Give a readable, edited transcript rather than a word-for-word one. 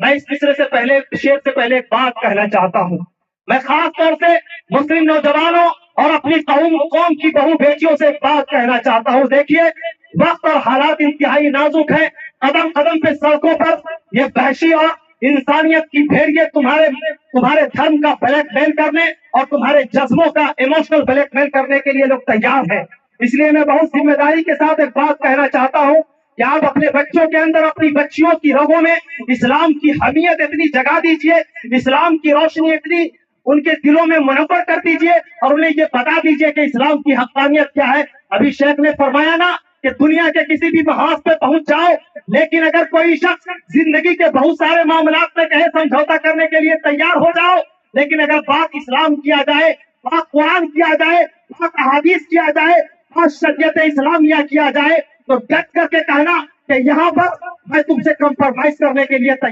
میں اس شعر سے پہلے ایک بات کہنا چاہتا ہوں. میں خاص طور سے مسلم نوجوانوں اور اپنی قوم کی بہو بیٹیوں سے ایک بات کہنا چاہتا ہوں. دیکھیے وقت اور حالات انتہائی نازک ہیں. قدم قدم پہ سڑکوں پر یہ وحشی اور انسانیت کی بھیڑیے تمہارے دھرم کا بلیک میل کرنے اور تمہارے جذبوں کا ایموشنل بلیک میل کرنے کے لیے لوگ تیار ہیں. اس لیے میں بہت ذمہ داری کے ساتھ ایک بات کہنا چاہتا ہوں کہ آپ اپنے بچوں کے اندر اپنی بچیوں کی رگوں میں اسلام کی حمیت اتنی جگا دیجئے, اسلام کی روشنی اتنی ان کے دلوں میں منور کر دیجئے اور انہیں یہ بتا دیجئے کہ اسلام کی حقانیت کیا ہے. ابھی شیخ نے فرمایا نا کہ دنیا کے کسی بھی محاذ پہ پہنچ جاؤ, لیکن اگر کوئی شخص زندگی کے بہت سارے معاملات میں کہے سمجھوتا کرنے کے لیے تیار ہو جاؤ, لیکن اگر بات اسلام کیا جائے, بات قرآن کیا جائے, بات احادیث کیا جائے, بات شریعت اسلامیہ کیا جائے, تو ڈٹ کر کے کہنا کہ یہاں پر میں تم سے کمپرومائز کرنے کے لیے تیار